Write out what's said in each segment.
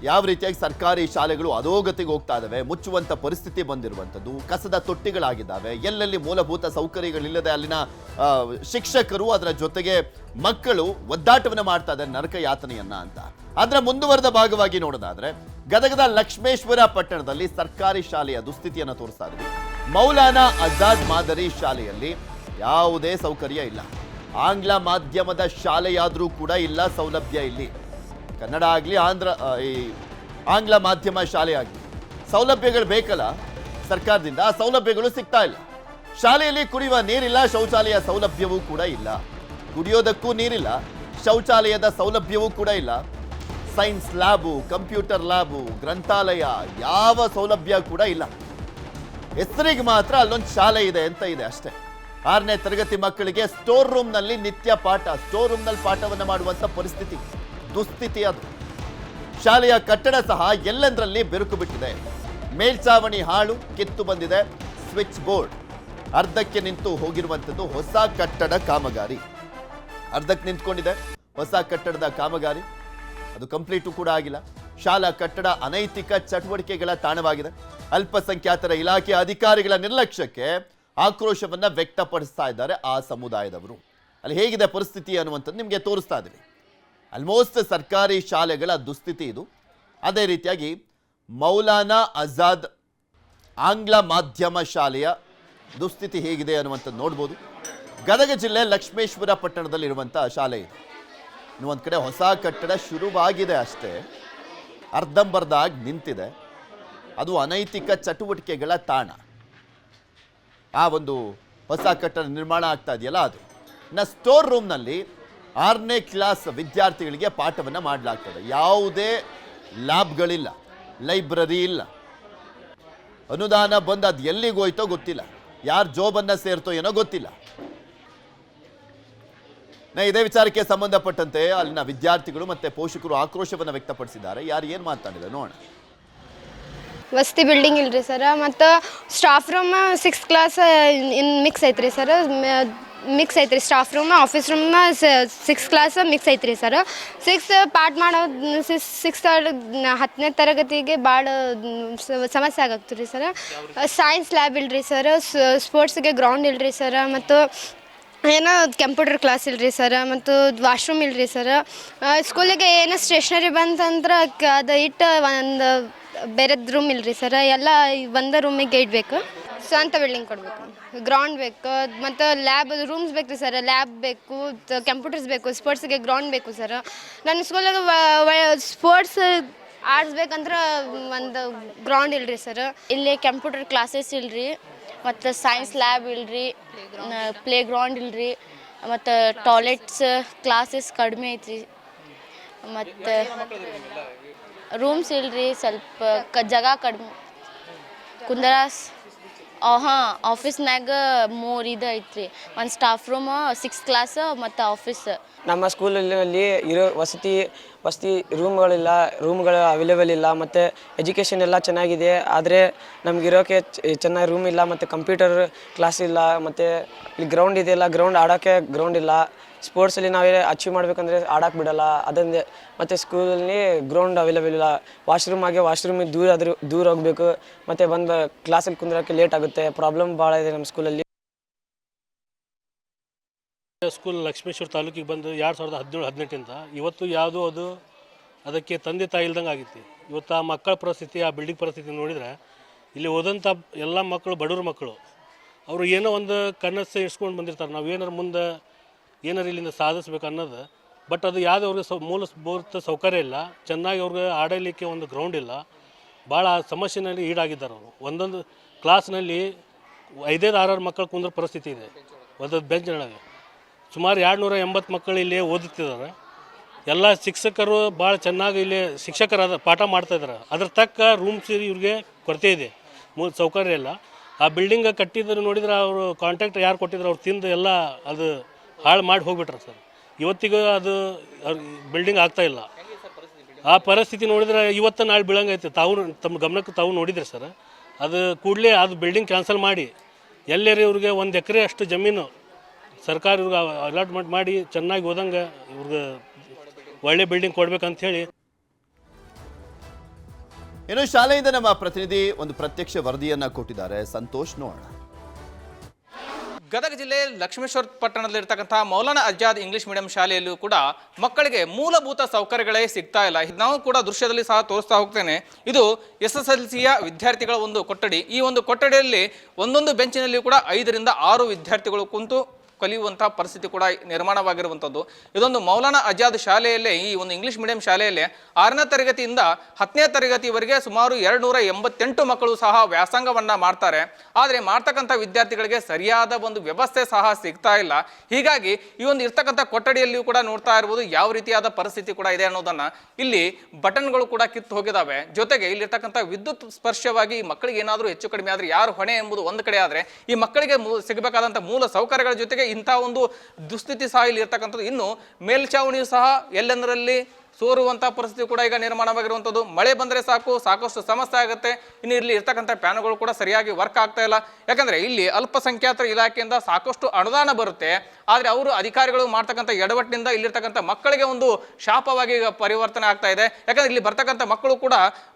ಯಾವ ರೀತಿಯಾಗಿ ಸರ್ಕಾರಿ ಶಾಲೆಗಳು ಅಧೋಗತಿಗೆ ಹೋಗ್ತಾ ಇದ್ದಾವೆ, ಮುಚ್ಚುವಂಥ ಪರಿಸ್ಥಿತಿ ಬಂದಿರುವಂಥದ್ದು, ಕಸದ ತೊಟ್ಟಿಗಳಾಗಿದ್ದಾವೆ, ಎಲ್ಲೆಲ್ಲಿ ಮೂಲಭೂತ ಸೌಕರ್ಯಗಳಿಲ್ಲದೆ ಅಲ್ಲಿನ ಶಿಕ್ಷಕರು ಅದರ ಜೊತೆಗೆ ಮಕ್ಕಳು ಒದ್ದಾಟವನ್ನು ಮಾಡ್ತಾ ಇದ್ದಾರೆ ನರಕ ಯಾತನೆಯನ್ನ ಅಂತ. ಅದರ ಮುಂದುವರೆದ ಭಾಗವಾಗಿ ನೋಡೋದಾದ್ರೆ ಗದಗದ ಲಕ್ಷ್ಮೇಶ್ವರ ಪಟ್ಟಣದಲ್ಲಿ ಸರ್ಕಾರಿ ಶಾಲೆಯ ದುಸ್ಥಿತಿಯನ್ನು ತೋರಿಸ್ತಾ ಇದ್ವಿ. ಮೌಲಾನಾ ಆಜಾದ್ ಮಾದರಿ ಶಾಲೆಯಲ್ಲಿ ಯಾವುದೇ ಸೌಕರ್ಯ ಇಲ್ಲ. ಆಂಗ್ಲ ಮಾಧ್ಯಮದ ಶಾಲೆಯಾದರೂ ಕೂಡ ಇಲ್ಲ ಸೌಲಭ್ಯ. ಇಲ್ಲಿ ಕನ್ನಡ ಆಗಲಿ ಆಂಗ್ಲ ಮಾಧ್ಯಮ ಶಾಲೆ ಆಗಲಿ ಸೌಲಭ್ಯಗಳು ಬೇಕಲ್ಲ ಸರ್ಕಾರದಿಂದ, ಆ ಸೌಲಭ್ಯಗಳು ಸಿಗ್ತಾ ಇಲ್ಲ. ಶಾಲೆಯಲ್ಲಿ ಕುಡಿಯುವ ನೀರಿಲ್ಲ, ಶೌಚಾಲಯ ಸೌಲಭ್ಯವೂ ಕೂಡ ಇಲ್ಲ. ಕುಡಿಯೋದಕ್ಕೂ ನೀರಿಲ್ಲ, ಶೌಚಾಲಯದ ಸೌಲಭ್ಯವೂ ಕೂಡ ಇಲ್ಲ. ಸೈನ್ಸ್ ಲ್ಯಾಬು, ಕಂಪ್ಯೂಟರ್ ಲ್ಯಾಬು, ಗ್ರಂಥಾಲಯ ಯಾವ ಸೌಲಭ್ಯ ಕೂಡ ಇಲ್ಲ. ಹೆಸರಿಗೆ ಮಾತ್ರ ಅಲ್ಲೊಂದು ಶಾಲೆ ಇದೆ ಅಂತ ಇದೆ ಅಷ್ಟೇ. 6ನೇ ತರಗತಿ ಮಕ್ಕಳಿಗೆ ಸ್ಟೋರ್ ರೂಮ್ನಲ್ಲಿ ನಿತ್ಯ ಪಾಠ, ಸ್ಟೋರ್ ರೂಮ್ನಲ್ಲಿ ಪಾಠವನ್ನು ಮಾಡುವಂಥ ಪರಿಸ್ಥಿತಿ, ದುಸ್ಥಿತಿ ಅದು. ಶಾಲೆಯ ಕಟ್ಟಡ ಸಹ ಎಲ್ಲೆಂದರಲ್ಲಿ ಬೆರುಕು ಬಿಟ್ಟಿದೆ. ಮೇಲ್ಛಾವಣಿ ಹಾಳು, ಕಿತ್ತು ಬಂದಿದೆ. ಸ್ವಿಚ್ ಬೋರ್ಡ್ ಅರ್ಧಕ್ಕೆ ನಿಂತು ಹೋಗಿರುವಂಥದ್ದು. ಹೊಸ ಕಟ್ಟಡ ಕಾಮಗಾರಿ ಅರ್ಧಕ್ಕೆ ನಿಂತ್ಕೊಂಡಿದೆ. ಹೊಸ ಕಟ್ಟಡದ ಕಾಮಗಾರಿ ಅದು ಕಂಪ್ಲೀಟು ಕೂಡ ಆಗಿಲ್ಲ. ಶಾಲಾ ಕಟ್ಟಡ ಅನೈತಿಕ ಚಟುವಟಿಕೆಗಳ ತಾಣವಾಗಿದೆ. ಅಲ್ಪಸಂಖ್ಯಾತರ ಇಲಾಖೆ ಅಧಿಕಾರಿಗಳ ನಿರ್ಲಕ್ಷ್ಯಕ್ಕೆ ಆಕ್ರೋಶವನ್ನ ವ್ಯಕ್ತಪಡಿಸ್ತಾ ಇದ್ದಾರೆ ಆ ಸಮುದಾಯದವರು. ಅಲ್ಲಿ ಹೇಗಿದೆ ಪರಿಸ್ಥಿತಿ ಅನ್ನುವಂಥದ್ದು ನಿಮಗೆ ತೋರಿಸ್ತಾ ಇದ್ದೀವಿ. ಆಲ್ಮೋಸ್ಟ್ ಸರ್ಕಾರಿ ಶಾಲೆಗಳ ದುಸ್ಥಿತಿ ಇದು. ಅದೇ ರೀತಿಯಾಗಿ ಮೌಲಾನಾ ಆಜಾದ್ ಆಂಗ್ಲ ಮಾಧ್ಯಮ ಶಾಲೆಯ ದುಸ್ಥಿತಿ ಹೇಗಿದೆ ಅನ್ನುವಂಥದ್ದು ನೋಡ್ಬೋದು. ಗದಗ ಜಿಲ್ಲೆ ಲಕ್ಷ್ಮೇಶ್ವರ ಪಟ್ಟಣದಲ್ಲಿರುವಂಥ ಶಾಲೆ ಇದು. ಇನ್ನೊಂದು ಕಡೆ ಹೊಸ ಕಟ್ಟಡ ಶುರುವಾಗಿದೆ ಅಷ್ಟೇ, ಅರ್ಧಂಬರ್ಧಾಗಿ ನಿಂತಿದೆ. ಅದು ಅನೈತಿಕ ಚಟುವಟಿಕೆಗಳ ತಾಣ. ಆ ಒಂದು ಹೊಸ ಕಟ್ಟಡ ನಿರ್ಮಾಣ ಆಗ್ತಾ ಇದೆಯಲ್ಲ ಅದು. ಇನ್ನು ಸ್ಟೋರ್ ರೂಮ್ನಲ್ಲಿ 6ನೇ ಕ್ಲಾಸ್ ವಿದ್ಯಾರ್ಥಿಗಳಿಗೆ ಪಾಠವನ್ನು ಮಾಡಲಾಗ್ತದೆ. ಯಾವುದೇ ಲ್ಯಾಬ್ಗಳಿಲ್ಲ, ಲೈಬ್ರರಿ ಇಲ್ಲ. ಅನುದಾನ ಬಂದು ಅದು ಎಲ್ಲಿಗೆ ಹೋಯ್ತೋ ಗೊತ್ತಿಲ್ಲ, ಯಾರು ಜೋಬನ್ನು ಸೇರ್ತೋ ಏನೋ ಗೊತ್ತಿಲ್ಲ. ಇದೇ ವಿಚಾರಕ್ಕೆ ಸಂಬಂಧಪಟ್ಟಂತೆ ಅಲ್ಲಿನ ವಿದ್ಯಾರ್ಥಿಗಳು ಮತ್ತು ಪೋಷಕರು ಆಕ್ರೋಶವನ್ನು ವ್ಯಕ್ತಪಡಿಸಿದ್ದಾರೆ. ಯಾರು ಏನು ಮಾತಾಡಿದ್ದಾರೆ ನೋಡೋಣ. ವಸತಿ ಬಿಲ್ಡಿಂಗ್ ಇಲ್ರಿ ಸರ್, ಮತ್ತು ಸ್ಟಾಫ್ ರೂಮ್ 6th ಕ್ಲಾಸ್ ಇನ್ ಮಿಕ್ಸ್ ಐತ್ರಿ ಸರ್. ಮಿಕ್ಸ್ ಐತ್ರಿ staff room, office room 6th class mix ಐತ್ರಿ ಸರ್. 6 ಪಾಠ ಮಾಡೋದು 10ನೇ ತರಗತಿಗೆ ಭಾಳ ಸಮಸ್ಯೆ ಆಗತ್ತೆ ರೀ ಸರ್. ಸೈನ್ಸ್ ಲ್ಯಾಬ್ ಇಲ್ರಿ ಸರ್, ಸ್ಪೋರ್ಟ್ಸ್ಗೆ ಗ್ರೌಂಡ್ ಇಲ್ರಿ ಸರ್, ಮತ್ತು ಏನೋ ಕಂಪ್ಯೂಟರ್ ಕ್ಲಾಸ್ ಇಲ್ರಿ ಸರ್, ಮತ್ತು ವಾಶ್ರೂಮ್ ಇಲ್ರಿ ಸರ್. ಸ್ಕೂಲಿಗೆ ಏನೋ ಸ್ಟೇಷ್ನರಿ ಬಂತಂದ್ರೆ ಅದು ಇಟ್ಟು ಒಂದು ಬೇರೆದು ರೂಮ್ ಇಲ್ರಿ ಸರ್. ಎಲ್ಲ ಒಂದು ರೂಮಿಗೆ ಇಡಬೇಕು. ಸ್ವಂತ ಬಿಲ್ಡಿಂಗ್ ಕೊಡಬೇಕು, ಗ್ರೌಂಡ್ ಬೇಕು, ಮತ್ತು ಲ್ಯಾಬ್ ರೂಮ್ಸ್ ಬೇಕು ರೀ ಸರ್. ಲ್ಯಾಬ್ ಬೇಕು, ಕಂಪ್ಯೂಟರ್ಸ್ ಬೇಕು, ಸ್ಪೋರ್ಟ್ಸ್ಗೆ ಗ್ರೌಂಡ್ ಬೇಕು ಸರ್. ನನ್ನ ಸ್ಕೂಲಾಗ ಸ್ಪೋರ್ಟ್ಸ್ ಆಡಿಸ್ಬೇಕಂದ್ರೆ ಒಂದು ಗ್ರೌಂಡ್ ಇಲ್ರಿ ಸರ್. ಇಲ್ಲಿ ಕಂಪ್ಯೂಟರ್ ಕ್ಲಾಸಸ್ ಇಲ್ರಿ, ಮತ್ತು ಸೈನ್ಸ್ ಲ್ಯಾಬ್ ಇಲ್ರಿ, ಪ್ಲೇ ಗ್ರೌಂಡ್ ಇಲ್ರಿ, ಮತ್ತು ಟಾಯ್ಲೆಟ್ಸ್ ಕ್ಲಾಸಸ್ ಕಡಿಮೆ ಐತ್ರಿ, ಮತ್ತು ರೂಮ್ಸ್ ಇಲ್ರಿ, ಸ್ವಲ್ಪ ಜಾಗ ಕಡಿಮೆ ಕುಂದರಾಸ್. ಹಾಂ, ಆಫೀಸ್ನಾಗ 3 ಇದು ಐತ್ರಿ, ಒಂದು ಸ್ಟಾಫ್ ರೂಮ್, 6th ಕ್ಲಾಸ್ ಮತ್ತು ಆಫೀಸ್. ನಮ್ಮ ಸ್ಕೂಲಲ್ಲಿ ಇರೋ ವಸತಿ ರೂಮ್ಗಳು ಅವೈಲೇಬಲ್ ಇಲ್ಲ, ಮತ್ತು ಎಜುಕೇಷನ್ ಎಲ್ಲ ಚೆನ್ನಾಗಿದೆ. ಆದರೆ ನಮಗಿರೋಕ್ಕೆ ಚೆನ್ನಾಗಿ ರೂಮ್ ಇಲ್ಲ, ಮತ್ತು ಕಂಪ್ಯೂಟರ್ ಕ್ಲಾಸ್ ಇಲ್ಲ, ಮತ್ತು ಇಲ್ಲಿ ಗ್ರೌಂಡ್ ಇದೆಯಲ್ಲ, ಗ್ರೌಂಡ್ ಆಡೋಕ್ಕೆ ಗ್ರೌಂಡ್ ಇಲ್ಲ. ಸ್ಪೋರ್ಟ್ಸಲ್ಲಿ ನಾವೇ ಅಚೀವ್ ಮಾಡಬೇಕಂದ್ರೆ ಆಡೋಕ್ಕೆ ಬಿಡೋಲ್ಲ ಅದೊಂದೇ. ಮತ್ತು ಸ್ಕೂಲಲ್ಲಿ ಗ್ರೌಂಡ್ ಅವೈಲೇಬಲ್ ಇಲ್ಲ. ವಾಶ್ರೂಮಿಗೆ ದೂರ ಹೋಗಬೇಕು, ಮತ್ತು ಬಂದು ಕ್ಲಾಸಲ್ಲಿ ಕುಂದ್ರೋಕ್ಕೆ ಲೇಟ್ ಆಗುತ್ತೆ. ಪ್ರಾಬ್ಲಮ್ ಭಾಳ ಇದೆ ನಮ್ಮ ಸ್ಕೂಲಲ್ಲಿ. ಸ್ಕೂಲ್ ಲಕ್ಷ್ಮೇಶ್ವರ ತಾಲೂಕಿಗೆ ಬಂದು 2017-18 ಇವತ್ತು ಯಾವುದೋ ಅದಕ್ಕೆ ತಂದೆ ತಾಯಿ ಇಲ್ದಂಗೆ ಆಗಿತ್ತು. ಇವತ್ತು ಆ ಮಕ್ಕಳ ಪರಿಸ್ಥಿತಿ, ಆ ಬಿಲ್ಡಿಂಗ್ ಪರಿಸ್ಥಿತಿ ನೋಡಿದರೆ ಇಲ್ಲಿ ಓದಂಥ ಎಲ್ಲ ಮಕ್ಕಳು ಬಡವ್ರ ಮಕ್ಕಳು, ಅವರು ಏನೋ ಒಂದು ಕನಸು ಇಸ್ಕೊಂಡು ಬಂದಿರ್ತಾರೆ, ನಾವು ಏನಾರು ಇಲ್ಲಿಂದ ಸಾಧಿಸ್ಬೇಕು ಅನ್ನೋದು. ಬಟ್ ಅದು ಯಾವುದೇ ಅವ್ರಿಗೆ ಮೂಲಭೂತ ಸೌಕರ್ಯ ಇಲ್ಲ, ಚೆನ್ನಾಗಿ ಅವ್ರಿಗೆ ಆಡಲಿಕ್ಕೆ ಒಂದು ಗ್ರೌಂಡ್ ಇಲ್ಲ. ಭಾಳ ಸಮಸ್ಯೆನಲ್ಲಿ ಈಡಾಗಿದ್ದಾರೆ ಅವರು. ಒಂದೊಂದು ಕ್ಲಾಸ್ನಲ್ಲಿ 5-6 ಮಕ್ಕಳು ಕುಂದ್ರ ಪರಿಸ್ಥಿತಿ ಇದೆ ಒಂದೊಂದು ಬೆಂಚ್ನೊಳಗೆ. ಸುಮಾರು 280 ಮಕ್ಕಳು ಇಲ್ಲಿ ಓದುತ್ತಿದ್ದಾರೆ. ಎಲ್ಲ ಶಿಕ್ಷಕರು ಭಾಳ ಚೆನ್ನಾಗಿ ಇಲ್ಲಿ ಶಿಕ್ಷಕರಾದ ಪಾಠ ಮಾಡ್ತಾಯಿದ್ದಾರೆ. ಅದ್ರ ತಕ್ಕ ರೂಮ್ಸ್ ಇವ್ರಿಗೆ ಕೊರತೆ ಇದೆ, ಸೌಕರ್ಯ ಇಲ್ಲ. ಆ ಬಿಲ್ಡಿಂಗ್ ಕಟ್ಟಿದ್ರು ನೋಡಿದ್ರೆ ಅವರು ಕಾಂಟ್ರಾಕ್ಟ್ ಯಾರು ಕೊಟ್ಟಿದ್ರು ಅವ್ರು ತಿಂದು ಎಲ್ಲ ಅದು ಹಾಳು ಮಾಡಿ ಹೋಗ್ಬಿಟ್ರೆ ಸರ್. ಇವತ್ತಿಗೂ ಅದು ಬಿಲ್ಡಿಂಗ್ ಆಗ್ತಾಯಿಲ್ಲ. ಆ ಪರಿಸ್ಥಿತಿ ನೋಡಿದ್ರೆ ಇವತ್ತು ನಾಳೆ ಬೀಳಂಗೈತೆ. ತಮ್ಮ ಗಮನಕ್ಕೆ ತಾವು ನೋಡಿದ್ರಿ ಸರ್. ಅದು ಕೂಡಲೇ ಅದು ಬಿಲ್ಡಿಂಗ್ ಕ್ಯಾನ್ಸಲ್ ಮಾಡಿ ಎಲ್ಲರೇ ಇವ್ರಿಗೆ 1 ಎಕರೆ ಅಷ್ಟು ಜಮೀನು ಸರ್ಕಾರ ಇವ್ರಿಗೆ ಅಲಾಟ್ಮೆಂಟ್ ಮಾಡಿ ಚೆನ್ನಾಗಿ ಓದಂಗೆ ಇವ್ರಿಗೆ ಒಳ್ಳೆ ಬಿಲ್ಡಿಂಗ್ ಕೊಡ್ಬೇಕಂತ ಹೇಳಿ ಇನ್ನು ಶಾಲೆಯಿಂದ ನಮ್ಮ ಪ್ರತಿನಿಧಿ ಒಂದು ಪ್ರತ್ಯಕ್ಷ ವರದಿಯನ್ನ ಕೊಟ್ಟಿದ್ದಾರೆ, ಸಂತೋಷ್ ನೋಡೋಣ. ಗದಗ ಜಿಲ್ಲೆ ಲಕ್ಷ್ಮೇಶ್ವರ ಪಟ್ಟಣದಲ್ಲಿರ್ತಕ್ಕಂಥ ಮೌಲಾನಾ ಆಜಾದ್ ಇಂಗ್ಲಿಷ್ ಮೀಡಿಯಂ ಶಾಲೆಯಲ್ಲೂ ಕೂಡ ಮಕ್ಕಳಿಗೆ ಮೂಲಭೂತ ಸೌಕರ್ಯಗಳೇ ಸಿಗ್ತಾ ಇಲ್ಲ. ನಾವು ಕೂಡ ದೃಶ್ಯದಲ್ಲಿ ಸಹ ತೋರಿಸ್ತಾ ಹೋಗ್ತೇನೆ. ಇದು SSLCಯ ವಿದ್ಯಾರ್ಥಿಗಳ ಒಂದು ಕೊಠಡಿ. ಈ ಒಂದು ಕೊಠಡಿಯಲ್ಲಿ ಒಂದೊಂದು ಬೆಂಚಿನಲ್ಲಿ ಕೂಡ 5 ರಿಂದ 6 ವಿದ್ಯಾರ್ಥಿಗಳು ಕುಂತು ಕಲಿಯುವಂತಹ ಪರಿಸ್ಥಿತಿ ಕೂಡ ನಿರ್ಮಾಣವಾಗಿರುವಂಥದ್ದು. ಇದೊಂದು ಮೌಲಾನಾ ಆಜಾದ್ ಶಾಲೆಯಲ್ಲೇ, ಈ ಒಂದು ಇಂಗ್ಲಿಷ್ ಮೀಡಿಯಂ ಶಾಲೆಯಲ್ಲೇ 6ನೇ ತರಗತಿಯಿಂದ 10ನೇ ತರಗತಿವರೆಗೆ ಸುಮಾರು 288 ಮಕ್ಕಳು ಸಹ ವ್ಯಾಸಂಗವನ್ನ ಮಾಡ್ತಾರೆ. ಆದರೆ ಮಾಡ್ತಕ್ಕಂಥ ವಿದ್ಯಾರ್ಥಿಗಳಿಗೆ ಸರಿಯಾದ ಒಂದು ವ್ಯವಸ್ಥೆ ಸಹ ಸಿಗ್ತಾ ಇಲ್ಲ. ಹೀಗಾಗಿ ಈ ಒಂದು ಇರ್ತಕ್ಕಂಥ ಕೊಠಡಿಯಲ್ಲಿಯೂ ಕೂಡ ನೋಡ್ತಾ ಇರ್ಬೋದು ಯಾವ ರೀತಿಯಾದ ಪರಿಸ್ಥಿತಿ ಕೂಡ ಇದೆ ಅನ್ನೋದನ್ನ. ಇಲ್ಲಿ ಬಟನ್ಗಳು ಕೂಡ ಕಿತ್ತು ಹೋಗಿದಾವೆ. ಜೊತೆಗೆ ಇಲ್ಲಿರ್ತಕ್ಕಂಥ ವಿದ್ಯುತ್ ಸ್ಪರ್ಶವಾಗಿ ಈ ಮಕ್ಕಳಿಗೆ ಏನಾದರೂ ಹೆಚ್ಚು ಕಡಿಮೆ ಆದರೆ ಯಾರು ಹೊಣೆ ಎಂಬುದು ಒಂದು ಕಡೆ ಆದರೆ, ಈ ಮಕ್ಕಳಿಗೆ ಸಿಗಬೇಕಾದಂಥ ಮೂಲ ಸೌಕರ್ಯಗಳ ಜೊತೆಗೆ ಇಂಥ ಒಂದು ದುಸ್ಥಿತಿ ಸಹ ಇಲ್ಲಿ ಇರ್ತಕ್ಕಂಥದ್ದು. ಇನ್ನು ಮೇಲ್ಛಾವಣಿಯು ಸಹ ಎಲ್ಲೆಂದರಲ್ಲಿ ಸೋರುವಂತಹ ಪರಿಸ್ಥಿತಿ ಕೂಡ ಈಗ ನಿರ್ಮಾಣವಾಗಿರುವಂಥದ್ದು. ಮಳೆ ಬಂದರೆ ಸಾಕಷ್ಟು ಸಮಸ್ಯೆ ಆಗುತ್ತೆ. ಇನ್ನು ಇಲ್ಲಿ ಇರ್ತಕ್ಕಂಥ ಫ್ಯಾನ್ಗಳು ಕೂಡ ಸರಿಯಾಗಿ ವರ್ಕ್ ಆಗ್ತಾ ಇಲ್ಲ. ಯಾಕಂದ್ರೆ ಇಲ್ಲಿ ಅಲ್ಪಸಂಖ್ಯಾತರ ಇಲಾಖೆಯಿಂದ ಸಾಕಷ್ಟು ಅನುದಾನ ಬರುತ್ತೆ. ಆದರೆ ಅವರು ಅಧಿಕಾರಿಗಳು ಮಾಡ್ತಕ್ಕಂಥ ಎಡವಟ್ಟಿನಿಂದ ಇಲ್ಲಿರ್ತಕ್ಕಂಥ ಮಕ್ಕಳಿಗೆ ಒಂದು ಶಾಪವಾಗಿ ಈಗ ಪರಿವರ್ತನೆ ಆಗ್ತಾ ಇದೆ. ಯಾಕಂದ್ರೆ ಇಲ್ಲಿ ಬರ್ತಕ್ಕಂಥ ಮಕ್ಕಳು ಕೂಡ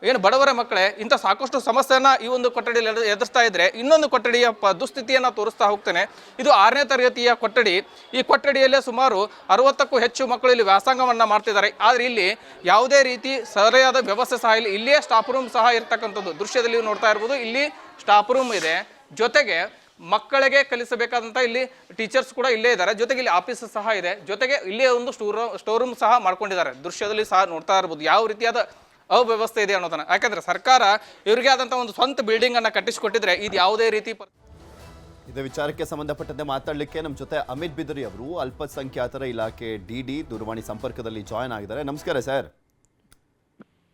ಏನು ಬಡವರ ಮಕ್ಕಳೇ, ಇಂಥ ಸಾಕಷ್ಟು ಸಮಸ್ಯೆಯನ್ನ ಈ ಒಂದು ಕೊಠಡಿಯಲ್ಲಿ ಎದುರಿಸ್ತಾ ಇದ್ರೆ, ಇನ್ನೊಂದು ಕೊಠಡಿಯ ದುಸ್ಥಿತಿಯನ್ನ ತೋರಿಸ್ತಾ ಹೋಗ್ತೇನೆ. ಇದು 6ನೇ ತರಗತಿಯ ಕೊಠಡಿ. ಈ ಕೊಠಡಿಯಲ್ಲೇ ಸುಮಾರು 60ಕ್ಕೂ ಹೆಚ್ಚು ಮಕ್ಕಳು ಇಲ್ಲಿ ವ್ಯಾಸಂಗವನ್ನ ಮಾಡ್ತಿದ್ದಾರೆ. ಆದ್ರೆ ಇಲ್ಲಿ ಯಾವುದೇ ರೀತಿ ಸರಿಯಾದ ವ್ಯವಸ್ಥೆ ಸಹ ಇಲ್ಲ. ಇಲ್ಲಿಯೇ ಸ್ಟಾಫ್ ರೂಮ್ ಸಹ ಇರ್ತಕ್ಕಂಥದ್ದು ದೃಶ್ಯದಲ್ಲಿ ನೋಡ್ತಾ ಇರ್ಬೋದು. ಇಲ್ಲಿ ಸ್ಟಾಫ್ ರೂಮ್ ಇದೆ, ಜೊತೆಗೆ ಮಕ್ಕಳಿಗೆ ಕಲಿಸಬೇಕಾದಂಥ ಇಲ್ಲಿ ಟೀಚರ್ಸ್ ಕೂಡ ಇಲ್ಲೇ ಇದ್ದಾರೆ. ಜೊತೆಗೆ ಇಲ್ಲಿ ಆಫೀಸ್ ಸಹ ಇದೆ. ಜೊತೆಗೆ ಇಲ್ಲೇ ಒಂದು ಸ್ಟೋರ್ ರೂಮ್ ಸಹ ಮಾಡ್ಕೊಂಡಿದ್ದಾರೆ. ದೃಶ್ಯದಲ್ಲಿ ಸಹ ನೋಡ್ತಾ ಇರ್ಬೋದು ಯಾವ ರೀತಿಯಾದ ಅವ್ಯವಸ್ಥೆ ಇದೆ ಅನ್ನೋದನ್ನ. ಯಾಕಂದ್ರೆ ಸರ್ಕಾರ ಇವರಿಗೆ ಆದಂಥ ಒಂದು ಸ್ವಂತ ಬಿಲ್ಡಿಂಗ್ ಅನ್ನ ಕಟ್ಟಿಸಿಕೊಟ್ಟಿದ್ರೆ ಇದು ಯಾವುದೇ ರೀತಿ ಇದೇ ವಿಚಾರಕ್ಕೆ ಸಂಬಂಧಪಟ್ಟಂತೆ ಮಾತಾಡಲಿಕ್ಕೆ ನಮ್ಮ ಜೊತೆ ಅಮಿತ್ ಬಿದರಿ ಅವರು ಅಲ್ಪಸಂಖ್ಯಾತರ ಇಲಾಖೆ DD ದೂರವಾಣಿ ಸಂಪರ್ಕದಲ್ಲಿ ಜಾಯ್ನ್ ಆಗಿದ್ದಾರೆ. ನಮಸ್ಕಾರ ಸರ್.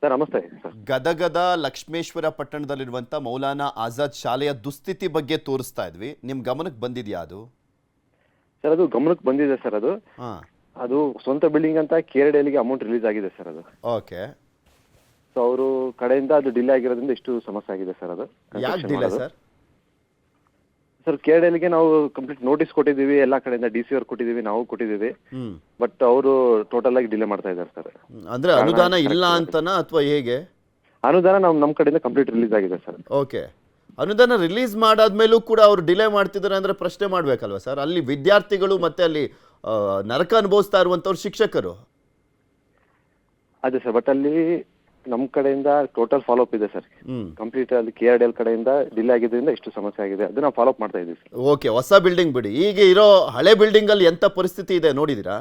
ಸರ್ ನಮಸ್ತೆ ಸರ್. ಗದಗದ ಲಕ್ಷ್ಮೇಶ್ವರ ಪಟ್ಟಣದಲ್ಲಿರುವಂಥ ಮೌಲಾನಾ ಆಜಾದ್ ಶಾಲೆಯ ದುಸ್ಥಿತಿ ಬಗ್ಗೆ ತೋರಿಸ್ತಾ ಇದ್ವಿ. ನಿಮ್ಮ ಗಮನಕ್ಕೆ ಬಂದಿದೆಯಾ ಅದು? ಸರ್ ಅದು ಗಮನಕ್ಕೆ ಬಂದಿದೆ ಸರ್. ಅದು ಹಾಂ, ಅದು ಸ್ವಂತ ಬಿಲ್ಡಿಂಗ್ ಅಂತ KRDLಗೆ ಅಮೌಂಟ್ ರಿಲೀಸ್ ಆಗಿದೆ ಸರ್. ಅದು ಓಕೆ. ಸೊ ಅವರು ಕಡೆಯಿಂದ ಅದು ಡಿಲೇ ಆಗಿರೋದ್ರಿಂದ ಇಷ್ಟು ಸಮಸ್ಯೆ ಆಗಿದೆ ಸರ್. ಅದು ಯಾಕೆ ಡಿಲೇ ಸರ್? ಸರ್ KRDLಗೆ ನಾವು ಕಂಪ್ಲೀಟ್ ನೋಟಿಸ್ ಕೊಟ್ಟಿದ್ದೀವಿ, ಎಲ್ಲ ಕಡೆಯಿಂದ DC ಅವ್ರು ಕೊಟ್ಟಿದ್ದೀವಿ, ನಾವು ಕೊಟ್ಟಿದ್ದೀವಿ. ಬಟ್ ಅವರು ಟೋಟಲ್ ಆಗಿ ಡಿಲೇ ಮಾಡ್ತಾ ಇದ್ದಾರೆ ಸರ್. ಅಂದ್ರೆ ಅನುದಾನ ಇಲ್ಲ ಅಂತನಾ ಅಥವಾ ಹೇಗೆ? ಅನುದಾನ ನಮ್ಮ ಕಡೆಯಿಂದ ಕಂಪ್ಲೀಟ್ ರಿಲೀಸ್ ಆಗಿದೆ ಸರ್. ಓಕೆ. ಅನುದಾನ ರಿಲೀಸ್ ಮಾಡಾದ್ಮೇಲೂ ಕೂಡ ಅವ್ರು ಡಿಲೇ ಮಾಡ್ತಿದ್ದಾರೆ ಅಂದ್ರೆ ಪ್ರಶ್ನೆ ಮಾಡ್ಬೇಕಲ್ವಾ ಸರ್? ಅಲ್ಲಿ ವಿದ್ಯಾರ್ಥಿಗಳು ಮತ್ತೆ ಅಲ್ಲಿ ನರಕ ಅನುಭವಿಸ್ತಾ ಇರುವಂತವ್ರು ಶಿಕ್ಷಕರು. ಅದೇ ಸರ್, ಬಟ್ ಅಲ್ಲಿ ನಮ್ಮ ಕಡೆಯಿಂದ ಟೋಟಲ್ ಫಾಲೋ ಅಪ್ ಇದೆ ಸರ್. ಕಂಪ್ಲೀಟ್ ಅಲ್ಲಿ KRDL ಕಡೆಯಿಂದ ಡಿಲೇ ಆಗಿದ್ದರಿಂದ ಇಷ್ಟು ಸಮಸ್ಯೆ ಆಗಿದೆ. ಅದು ನಾವು ಫಾಲೋ ಅಪ್ ಮಾಡ್ತಾ ಇದ್ದೀವಿ ಸರ್. ಓಕೆ, ಹೊಸ ಬಿಲ್ಡಿಂಗ್ ಬಿಡಿ, ಈಗ ಇರೋ ಹಳೆ ಬಿಲ್ಡಿಂಗ್ ಅಲ್ಲಿ ಎಂತ ಪರಿಸ್ಥಿತಿ ಇದೆ ನೋಡಿದಿರಾ?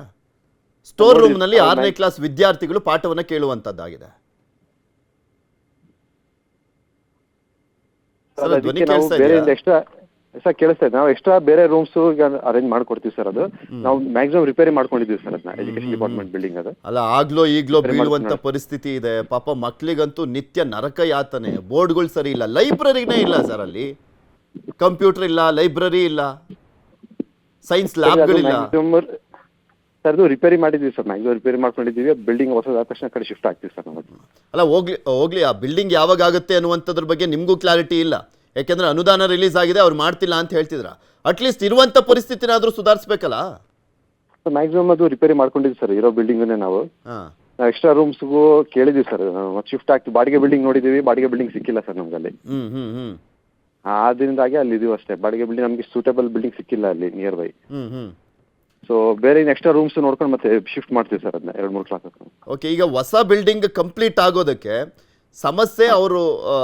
ಸ್ಟೋರ್ ರೂಮ್ ನಲ್ಲಿ 6ನೇ ಕ್ಲಾಸ್ ವಿದ್ಯಾರ್ಥಿಗಳು ಪಾಠವನ್ನ ಕೇಳುವಂತದ್ದಾಗಿದೆ. ಸರ್ ಕೇಳಿಸ್ತಾ ಇದೆ. ನಾವು ಎಕ್ಸ್ಟ್ರಾ ಬೇರೆ ರೂಮ್ಸ್ ಅರೇಂಜ್ ಮಾಡ್ಕೊಡ್ತೀವಿ ಸರ್. ಅದು ನಾವು ಮ್ಯಾಕ್ಸಿಮಮ್ ರಿಪೇರಿ ಮಾಡ್ಕೊಂಡಿದ್ದೀವಿ ಸರ್ ಅದನ್ನ, ಎಜುಕೇಶನ್ ಡಿಪಾರ್ಟ್ಮೆಂಟ್ ಬಿಲ್ಡಿಂಗ್. ಅದು ಅಲ್ಲ, ಆಗ್ಲೋ ಈಗ್ಲೋ ಬೀಳುವಂತ ಪರಿಸ್ಥಿತಿ ಇದೆ. ಪಾಪ ಮಕ್ಳಿಗಂತೂ ನಿತ್ಯ ನರಕ ಯಾತನೆ. ಬೋರ್ಡ್ಗಳು ಸರಿ ಇಲ್ಲ, ಲೈಬ್ರರಿನೇ ಇಲ್ಲ ಸರ್. ಅಲ್ಲಿ ಕಂಪ್ಯೂಟರ್ ಇಲ್ಲ, ಲೈಬ್ರರಿ ಇಲ್ಲ, ಸೈನ್ಸ್ ಲ್ಯಾಬ್ಗಳಿಲ್ಲ. ಸರ್ ಅದು ರಿಪೇರಿ ಮಾಡಿದ್ದೀವಿ ಸರ್, ಮ್ಯಾಕ್ಸಿಮಮ್ ರಿಪೇರಿ ಮಾಡ್ಕೊಂಡಿದ್ದೀವಿ. ಬಿಲ್ಡಿಂಗ್ ಹೊಸದಾದ ತಕ್ಷಣ ಕಡೆ ಶಿಫ್ಟ್ ಆಗ್ತೀವಿ ಸರ್ ನಾವು. ಅಲ್ಲ, ಹೋಗ್ಲಿ ಆ ಬಿಲ್ಡಿಂಗ್ ಯಾವಾಗ ಆಗುತ್ತೆ ಅನ್ನುವಂಥದ್ರ ಬಗ್ಗೆ ನಿಮಗೂ ಕ್ಲಾರಿಟಿ ಇಲ್ಲ. ಯಾಕೆಂದ್ರೆ ಅನುದಾನ ರಿಲೀಸ್ ಆಗಿದೆ, ಅವ್ರು ಮಾಡ್ತಿಲ್ಲ ಅಂತ ಹೇಳ್ತಿದ್ರ. ಅಟ್ಲೀಸ್ಟ್ ಇರುವಂತ ಪರಿಸ್ಥಿತಿನಾದ್ರೂ ಸುಧಾರಿಸಬೇಕಲ್ಲ. ಮ್ಯಾಕ್ಸಿಮಮ್ ಅದು ರಿಪೇರಿ ಮಾಡ್ಕೊಂಡಿದ್ವಿ ಸರ್. ಇರೋ ಬಿಲ್ಡಿಂಗ್ ನಾವು ಎಕ್ಸ್ಟ್ರಾ ರೂಮ್ಸ್ಗೂ ಕೇಳಿದ್ವಿ ಸರ್. ಮತ್ತೆ ಶಿಫ್ಟ್ ಆಗ್ತೀವಿ. ಬಾಡಿಗೆ ಬಿಲ್ಡಿಂಗ್ ನೋಡಿದೀವಿ, ಬಾಡಿಗೆ ಬಿಲ್ಡಿಂಗ್ ಸಿಕ್ಕಿಲ್ಲ ಸರ್ ನಮ್ಗೆ ಅಲ್ಲಿ. ಆದ್ರಿಂದಾಗಿ ಅಲ್ಲಿ ಇದೀವಿ ಅಷ್ಟೇ. ಬಾಡಿಗೆ ಬಿಲ್ಡಿಂಗ್ ನಮ್ಗೆ ಸೂಟೇಬಲ್ ಬಿಲ್ಡಿಂಗ್ ಸಿಕ್ಕಿಲ್ಲ ಅಲ್ಲಿ ನಿಯರ್ ಬೈ. ಸೊ ಬೇರೆ ಎಕ್ಸ್ಟ್ರಾ ರೂಮ್ಸ್ ನೋಡ್ಕೊಂಡು ಮತ್ತೆ ಶಿಫ್ಟ್ ಮಾಡ್ತೀವಿ ಸರ್ ಅದನ್ನ 2-3 ಕ್ಲಾಸ್. ಓಕೆ, ಈಗ ಹೊಸ ಬಿಲ್ಡಿಂಗ್ ಕಂಪ್ಲೀಟ್ ಆಗೋದಕ್ಕೆ ಸಮಸ್ಯೆ ಅವರು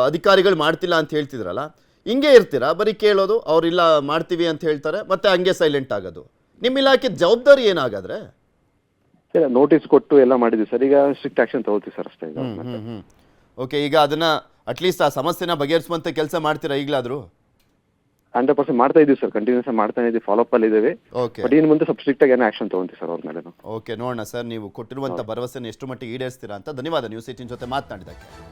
ಅಧಿಕಾರಿಗಳು ಮಾಡ್ತಿಲ್ಲ ಅಂತ ಹೇಳ್ತಿದ್ರಲ್ಲ, ಹಿಂಗೆ ಇರ್ತೀರಾ? ಬರೀ ಕೇಳೋದು, ಅವ್ರಿಲ್ಲ ಮಾಡ್ತೀವಿ ಅಂತ ಹೇಳ್ತಾರೆ, ಮತ್ತೆ ಹಂಗೆ ಸೈಲೆಂಟ್ ಆಗೋದು. ನಿಮ್ಮ ಇಲಾಖೆ ಜವಾಬ್ದಾರಿ ಏನಾಗಾದ್ರೆ? ನೋಟಿಸ್ ಕೊಟ್ಟು ಎಲ್ಲ ಮಾಡಿದ್ವಿ ಸರ್. ಈಗ ಸ್ಟ್ರಿಕ್ಟ್ ಆಕ್ಷನ್ ತಗೋತೀವಿ ಸರ್ ಅಷ್ಟೇ. ಓಕೆ, ಈಗ ಅದನ್ನ ಅಟ್ಲೀಸ್ಟ್ ಆ ಸಮಸ್ಯೆನ ಬಗೆಹರಿಸುವಂತ ಕೆಲಸ ಮಾಡ್ತೀರಾ ಈಗಲಾದ್ರೂ? 100% ಮಾಡ್ತಾ ಇದೀವಿ ಸರ್. ಕಂಟಿನ್ಯೂಸ್ ಮಾಡ್ತಾ ಇದೀವಿ, ಫಾಲೋ ಅಪ್ ಅಲ್ಲಿ ಇದ್ದೀವಿ. ಬಟ್ ಇನ್ನು ಮುಂದೆ ಸ್ವಲ್ಪ ಸ್ಟ್ರಿಕ್ಟ್ ಆಗಿ ಏನೋ ಆಕ್ಷನ್ ತಗೊಂತೀವಿ ಸರ್ ಅವ್ರ ಮೇಲೆ. ಓಕೆ, ನೋಡೋಣ ಸರ್ ನೀವು ಕೊಟ್ಟಿರುವಂತ ಭರವಸೆನ ಎಷ್ಟು ಮಟ್ಟಿಗೆ ಈಡೇರಿಸ್ತೀರಾ ಅಂತ. ಧನ್ಯವಾದ ನ್ಯೂಸ್ 18 ಜೊತೆ ಮಾತನಾಡಿದ್ದಕ್ಕೆ.